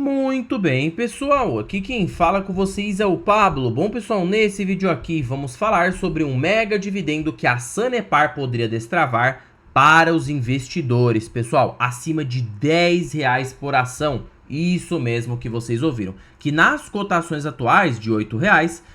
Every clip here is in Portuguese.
Muito bem, pessoal, aqui quem fala com vocês é o Pablo. Bom, pessoal, nesse vídeo aqui vamos falar sobre um mega dividendo que a Sanepar poderia destravar para os investidores, pessoal, acima de R$ 10 por ação. Isso mesmo que vocês ouviram, que nas cotações atuais de R$ 8,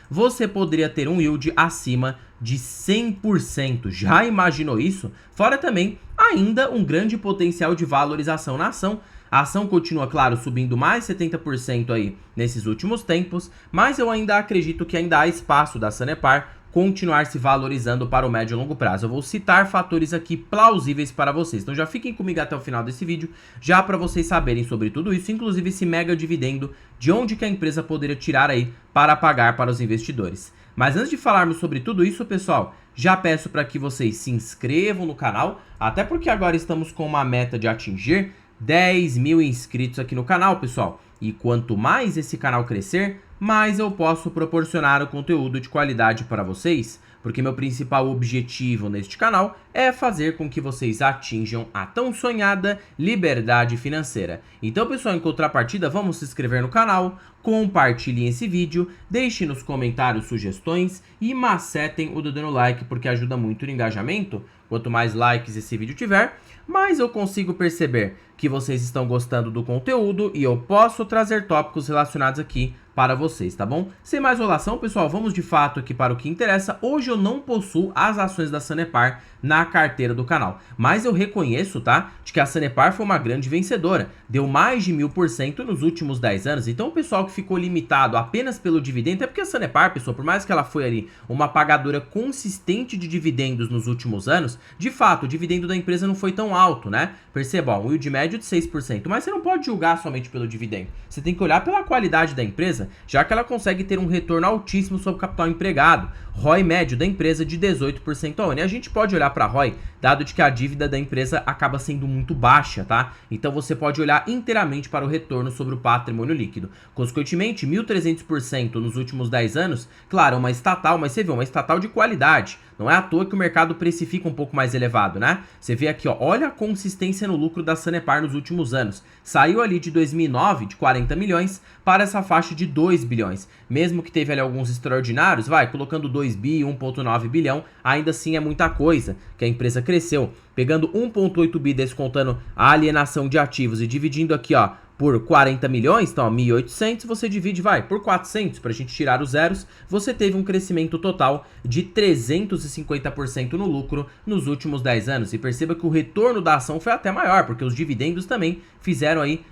você poderia ter um yield acima de 100%. Já imaginou isso? Fora também, ainda um grande potencial de valorização na ação. A ação continua, claro, subindo mais 70% aí nesses últimos tempos, mas eu ainda acredito que ainda há espaço da Sanepar continuar se valorizando para o médio e longo prazo. Eu vou citar fatores aqui plausíveis para vocês. Então já fiquem comigo até o final desse vídeo, já para vocês saberem sobre tudo isso, inclusive esse mega dividendo, de onde que a empresa poderia tirar aí para pagar para os investidores. Mas antes de falarmos sobre tudo isso, pessoal, já peço para que vocês se inscrevam no canal, até porque agora estamos com uma meta de atingir 10 mil inscritos aqui no canal, pessoal. E quanto mais esse canal crescer, mais eu posso proporcionar o conteúdo de qualidade para vocês, porque meu principal objetivo neste canal é fazer com que vocês atinjam a tão sonhada liberdade financeira. Então, pessoal, em contrapartida, vamos se inscrever no canal, compartilhem esse vídeo, deixem nos comentários sugestões e macetem o dedo no like, porque ajuda muito no engajamento. Quanto mais likes esse vídeo tiver, mais eu consigo perceber que vocês estão gostando do conteúdo e eu posso trazer tópicos relacionados aqui para vocês, tá bom? Sem mais enrolação, pessoal, vamos de fato aqui para o que interessa. Hoje eu não possuo as ações da Sanepar na carteira do canal, mas eu reconheço, tá, de que a Sanepar foi uma grande vencedora, deu mais de 1000% nos últimos 10 anos, então o pessoal que ficou limitado apenas pelo dividendo, é porque a Sanepar, pessoal, por mais que ela foi ali uma pagadora consistente de dividendos nos últimos anos, de fato, o dividendo da empresa não foi tão alto, né? Perceba, um yield médio de 6%, mas você não pode julgar somente pelo dividendo, você tem que olhar pela qualidade da empresa, já que ela consegue ter um retorno altíssimo sobre o capital empregado, ROI médio da empresa de 18% ao ano. E a gente pode olhar para ROI, dado de que a dívida da empresa acaba sendo muito baixa, tá? Então você pode olhar inteiramente para o retorno sobre o patrimônio líquido. Consequentemente, 1.300% nos últimos 10 anos, claro, uma estatal, mas você vê, uma estatal de qualidade. Não é à toa que o mercado precifica um pouco mais elevado, né? Você vê aqui, ó, olha a consistência no lucro da Sanepar nos últimos anos. Saiu ali de 2009 de 40 milhões para essa faixa de 2 bilhões. Mesmo que teve ali alguns extraordinários, colocando 2 bi, 1,9 bilhão, ainda assim é muita coisa que a empresa cresceu. Pegando 1,8 bi descontando a alienação de ativos e dividindo aqui, ó, por 40 milhões, então 1.800, você divide, por 400, para a gente tirar os zeros, você teve um crescimento total de 350% no lucro nos últimos 10 anos. E perceba que o retorno da ação foi até maior, porque os dividendos também fizeram aí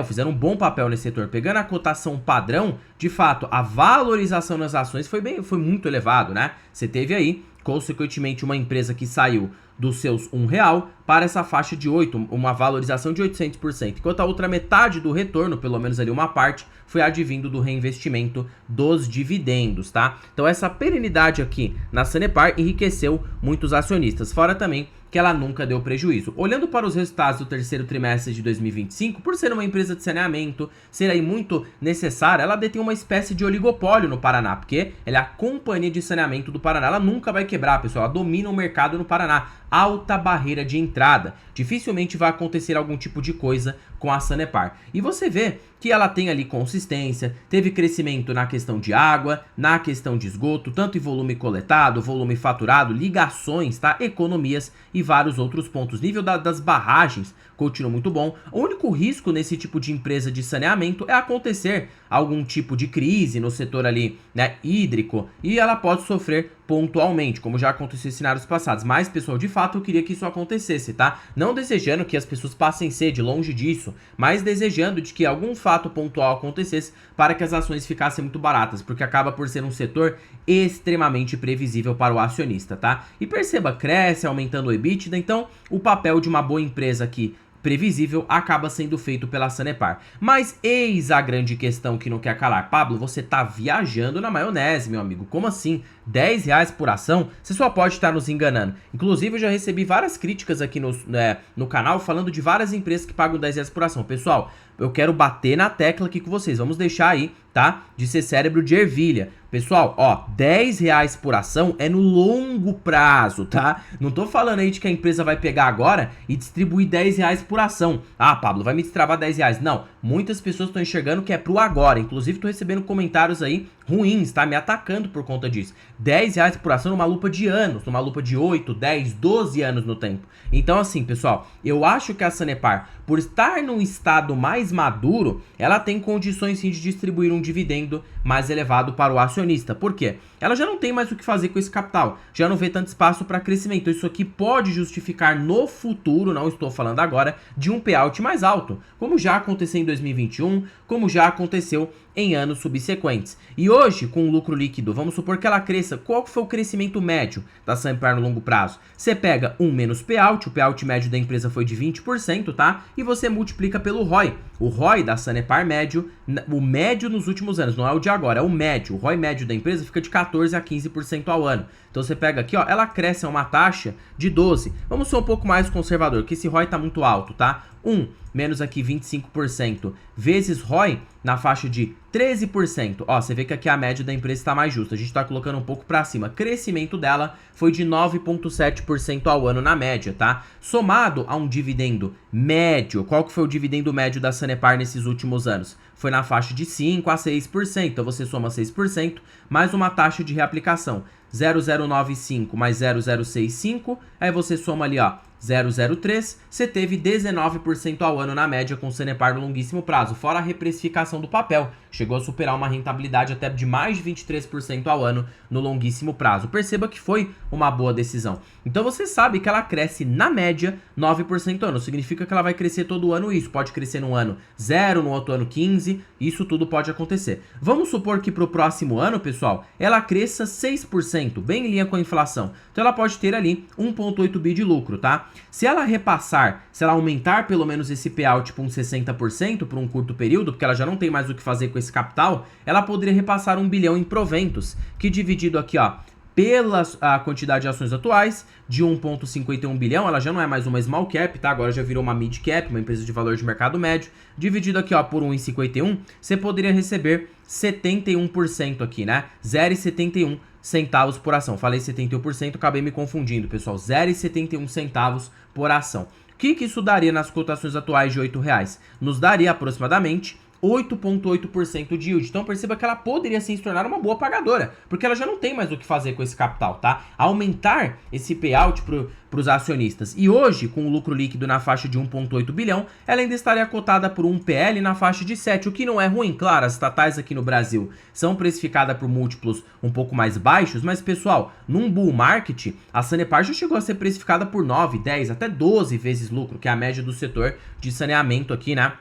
fizeram um bom papel nesse setor. Pegando a cotação padrão, de fato, a valorização nas ações foi muito elevado, né? Você teve aí, consequentemente, uma empresa que saiu dos seus R$1 para essa faixa de 8, uma valorização de 800%, enquanto a outra metade do retorno, pelo menos ali uma parte, foi advindo do reinvestimento dos dividendos, tá? Então essa perenidade aqui na Sanepar enriqueceu muitos acionistas, fora também que ela nunca deu prejuízo. Olhando para os resultados do terceiro trimestre de 2025, por ser uma empresa de saneamento, ser aí muito necessária, ela detém uma espécie de oligopólio no Paraná, porque ela é a companhia de saneamento do Paraná, ela nunca vai quebrar, pessoal, ela domina o mercado no Paraná, alta barreira de entrada, dificilmente vai acontecer algum tipo de coisa com a Sanepar. E você vê que ela tem ali consistência, teve crescimento na questão de água, na questão de esgoto, tanto em volume coletado, volume faturado, ligações, tá? Economias e vários outros pontos. Nível das barragens continua muito bom. O único risco nesse tipo de empresa de saneamento é acontecer algum tipo de crise no setor ali, né, hídrico, e ela pode sofrer pontualmente, como já aconteceu em cenários passados. Mas, pessoal, de fato eu queria que isso acontecesse, tá? Não desejando que as pessoas passem sede, longe disso, mas desejando de que algum fato pontual acontecesse para que as ações ficassem muito baratas, porque acaba por ser um setor extremamente previsível para o acionista, tá? E perceba, cresce, aumentando o EBITDA, então o papel de uma boa empresa aqui previsível acaba sendo feito pela Sanepar. Mas eis a grande questão que não quer calar. Pablo, você tá viajando na maionese, meu amigo. Como assim? R$10 por ação? Você só pode estar nos enganando. Inclusive, eu já recebi várias críticas aqui no canal falando de várias empresas que pagam R$10 por ação. Pessoal, eu quero bater na tecla aqui com vocês. Vamos deixar aí, tá? De ser cérebro de ervilha. Pessoal, ó, R$10 por ação é no longo prazo, tá? Não tô falando aí de que a empresa vai pegar agora e distribuir R$10 por ação. Ah, Pablo, vai me destravar R$10. Não, muitas pessoas estão enxergando que é pro agora. Inclusive, tô recebendo comentários aí ruins, tá? Me atacando por conta disso. R$10 por ação numa lupa de anos, numa lupa de 8, 10, 12 anos no tempo. Então, assim, pessoal, eu acho que a Sanepar, por estar num estado mais maduro, ela tem condições sim de distribuir um dividendo mais elevado para o acionista. Por quê? Ela já não tem mais o que fazer com esse capital, já não vê tanto espaço para crescimento. Isso aqui pode justificar no futuro, não estou falando agora, de um payout mais alto, como já aconteceu em 2021, como já aconteceu em anos subsequentes. E hoje, com o lucro líquido, vamos supor que ela cresça. Qual foi o crescimento médio da Sanepar no longo prazo? Você pega 1 menos payout, o payout médio da empresa foi de 20%, tá? E você multiplica pelo ROI. O ROI da Sanepar médio, o médio nos últimos anos, não é o de agora, é o médio. O ROI médio da empresa fica de 14 a 15% ao ano. Então você pega aqui, ó, ela cresce a uma taxa de 12. Vamos ser um pouco mais conservador, que esse ROI tá muito alto, tá? 1 menos aqui 25% vezes ROI na faixa de 13%. Ó, você vê que aqui a média da empresa está mais justa. A gente está colocando um pouco para cima. Crescimento dela foi de 9,7% ao ano na média, tá? Somado a um dividendo médio. Qual que foi o dividendo médio da Sanepar nesses últimos anos? Foi na faixa de 5 a 6%. Então você soma 6% mais uma taxa de reaplicação. 0,095 mais 0,065. Aí você soma ali, ó, 0,03, você teve 19% ao ano na média com o Sanepar no longuíssimo prazo, fora a reprecificação do papel, chegou a superar uma rentabilidade até de mais de 23% ao ano no longuíssimo prazo. Perceba que foi uma boa decisão. Então você sabe que ela cresce na média 9% ao ano, significa que ela vai crescer todo ano isso, pode crescer num ano 0, no outro ano 15, isso tudo pode acontecer. Vamos supor que para o próximo ano, pessoal, ela cresça 6%, bem em linha com a inflação. Então ela pode ter ali 1,8 bi de lucro, tá? Se ela repassar, se ela aumentar pelo menos esse payout para uns 60% por um curto período, porque ela já não tem mais o que fazer com esse capital, ela poderia repassar 1 bilhão em proventos, que dividido aqui, ó, pela a quantidade de ações atuais, de 1,51 bilhão, ela já não é mais uma small cap, tá? Agora já virou uma mid cap, uma empresa de valor de mercado médio. Dividido aqui, ó, por 1,51, você poderia receber 71% aqui, né? 0,71 centavos por ação. Falei 71%, acabei me confundindo, pessoal. 0,71 centavos por ação. O que isso daria nas cotações atuais de R$8? Nos daria aproximadamente 8,8% de yield. Então perceba que ela poderia sim se tornar uma boa pagadora, porque ela já não tem mais o que fazer com esse capital, tá? Aumentar esse payout para os acionistas. E hoje, com o lucro líquido na faixa de 1,8 bilhão, ela ainda estaria cotada por um PL na faixa de 7, o que não é ruim. Claro, as estatais aqui no Brasil são precificadas por múltiplos um pouco mais baixos, mas pessoal, num bull market, a Sanepar já chegou a ser precificada por 9, 10, até 12 vezes lucro, que é a média do setor de saneamento aqui, né?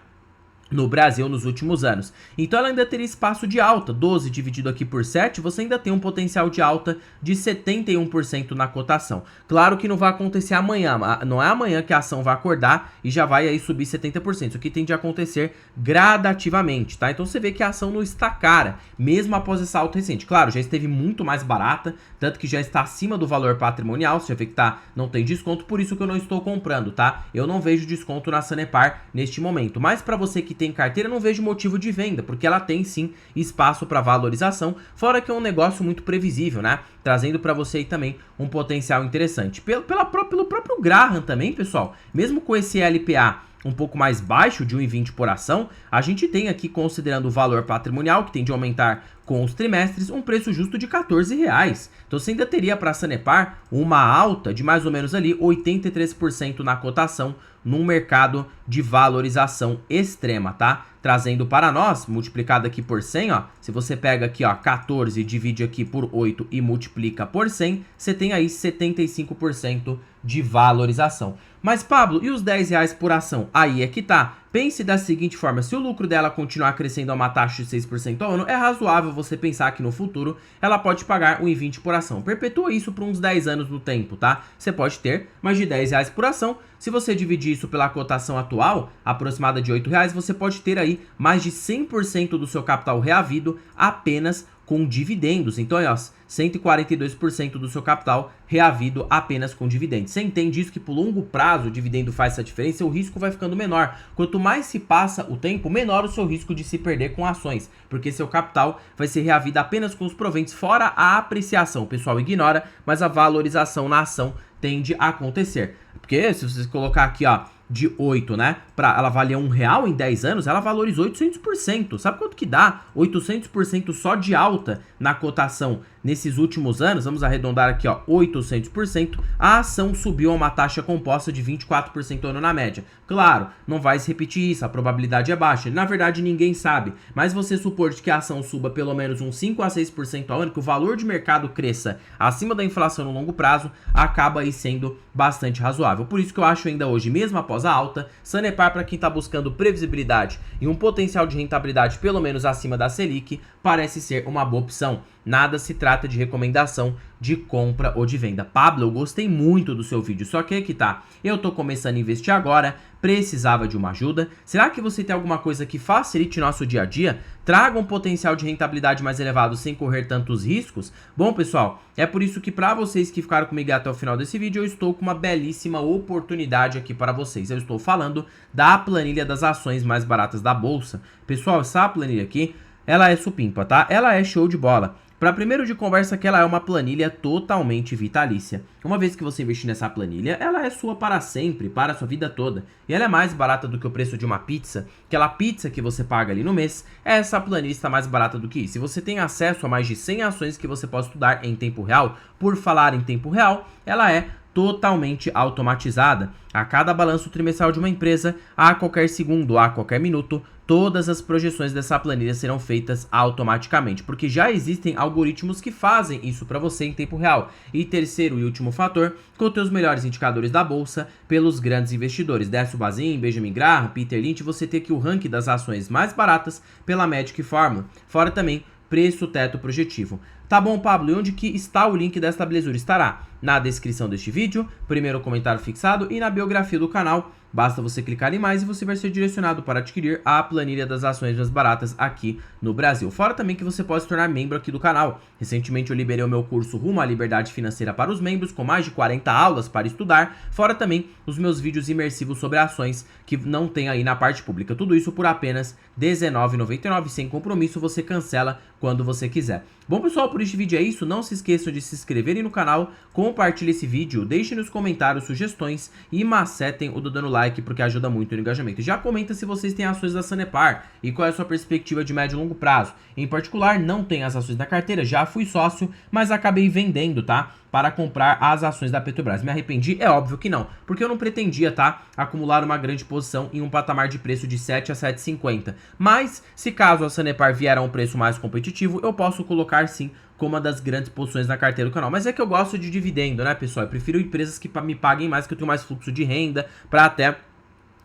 No Brasil nos últimos anos. Então ela ainda teria espaço de alta, 12 dividido aqui por 7, você ainda tem um potencial de alta de 71% na cotação. Claro que não vai acontecer amanhã, não é amanhã que a ação vai acordar e já vai aí subir 70%. Isso aqui tem de acontecer gradativamente, tá? Então você vê que a ação não está cara, mesmo após essa alta recente. Claro, já esteve muito mais barata, tanto que já está acima do valor patrimonial, você já vê que não tem desconto, por isso que eu não estou comprando, tá? Eu não vejo desconto na Sanepar neste momento, mas para você que tem carteira, não vejo motivo de venda, porque ela tem sim espaço para valorização, fora que é um negócio muito previsível, né? Trazendo para você aí também um potencial interessante. Pelo próprio Graham também, pessoal, mesmo com esse LPA um pouco mais baixo, de 1,20 por ação, a gente tem aqui, considerando o valor patrimonial, que tende a aumentar com os trimestres, um preço justo de R$14. Então você ainda teria para a Sanepar uma alta de mais ou menos ali 83% na cotação, num mercado de valorização extrema, tá? Trazendo para nós, multiplicado aqui por 100, ó, se você pega aqui, ó, 14, divide aqui por 8 e multiplica por 100, você tem aí 75% de valorização. Mas, Pablo, e os R$10 por ação? Aí é que tá. Pense da seguinte forma, se o lucro dela continuar crescendo a uma taxa de 6% ao ano, é razoável você pensar que no futuro ela pode pagar 1,20 por ação. Perpetua isso por uns 10 anos no tempo, tá? Você pode ter mais de R$10 por ação. Se você dividir isso pela cotação atual, aproximada de R$8, você pode ter aí mais de 100% do seu capital reavido apenas com dividendos. Então, aí, ó, 142% do seu capital reavido apenas com dividendos. Você entende isso, que por longo prazo o dividendo faz essa diferença, o risco vai ficando menor. Quanto mais se passa o tempo, menor o seu risco de se perder com ações, porque seu capital vai ser reavido apenas com os proventos, fora a apreciação. O pessoal ignora, mas a valorização na ação tende a acontecer. Porque se você colocar aqui, ó, de 8, né, para ela valer R$1 em 10 anos, ela valorizou 800%. Sabe quanto que dá? 800% só de alta na cotação nesses últimos anos. Vamos arredondar aqui, ó, 800%. A ação subiu a uma taxa composta de 24% ano na média. Claro, não vai se repetir isso, a probabilidade é baixa. Na verdade, ninguém sabe. Mas você supor que a ação suba pelo menos uns 5 a 6% ao ano, que o valor de mercado cresça acima da inflação no longo prazo, acaba aí sendo bastante razoável. Por isso que eu acho ainda hoje, mesmo após a alta, Sanepar, para quem está buscando previsibilidade e um potencial de rentabilidade pelo menos acima da Selic, parece ser uma boa opção. Nada se trata de recomendação de compra ou de venda. Pablo, eu gostei muito do seu vídeo, só que aí que tá, eu tô começando a investir agora, precisava de uma ajuda. Será que você tem alguma coisa que facilite nosso dia a dia? Traga um potencial de rentabilidade mais elevado sem correr tantos riscos? Bom, pessoal, é por isso que para vocês que ficaram comigo até o final desse vídeo, eu estou com uma belíssima oportunidade aqui para vocês. Eu estou falando da planilha das ações mais baratas da bolsa. Pessoal, essa planilha aqui, ela é supimpa, tá? Ela é show de bola. Para primeiro de conversa, que ela é uma planilha totalmente vitalícia. Uma vez que você investir nessa planilha, ela é sua para sempre, para a sua vida toda. E ela é mais barata do que o preço de uma pizza. Aquela pizza que você paga ali no mês, essa planilha está mais barata do que isso. Se você tem acesso a mais de 100 ações que você pode estudar em tempo real, por falar em tempo real, ela é totalmente automatizada. A cada balanço trimestral de uma empresa, a qualquer segundo, a qualquer minuto, todas as projeções dessa planilha serão feitas automaticamente, porque já existem algoritmos que fazem isso para você em tempo real. E terceiro e último fator, conter os melhores indicadores da bolsa pelos grandes investidores. Décio Bazin, Benjamin Graham, Peter Lynch, você tem aqui o ranking das ações mais baratas pela Magic Formula. Fora também preço teto projetivo. Tá bom, Pablo, e onde que está o link desta belezura? Estará na descrição deste vídeo, primeiro comentário fixado e na biografia do canal. Basta você clicar em mais e você vai ser direcionado para adquirir a planilha das ações mais baratas aqui no Brasil. Fora também que você pode se tornar membro aqui do canal. Recentemente eu liberei o meu curso Rumo à Liberdade Financeira para os membros, com mais de 40 aulas para estudar. Fora também os meus vídeos imersivos sobre ações que não tem aí na parte pública. Tudo isso por apenas R$19,99, sem compromisso, você cancela quando você quiser. Bom, pessoal, por este vídeo é isso. Não se esqueçam de se inscreverem no canal, compartilhem esse vídeo, deixem nos comentários sugestões e macetem o dando like, porque ajuda muito no engajamento. Já comenta se vocês têm ações da Sanepar e qual é a sua perspectiva de médio e longo prazo. Em particular, não tenho as ações da carteira, já fui sócio, mas acabei vendendo, tá? Para comprar as ações da Petrobras. Me arrependi? É óbvio que não, porque eu não pretendia, tá, acumular uma grande posição em um patamar de preço de 7 a 7,50. Mas, se caso a Sanepar vier a um preço mais competitivo, eu posso colocar sim como uma das grandes posições na carteira do canal. Mas é que eu gosto de dividendo, né, pessoal? Eu prefiro empresas que me paguem mais, que eu tenho mais fluxo de renda, para até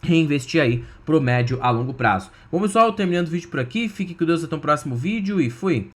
reinvestir aí pro médio a longo prazo. Bom, pessoal, terminando o vídeo por aqui. Fique com Deus até o próximo vídeo e fui!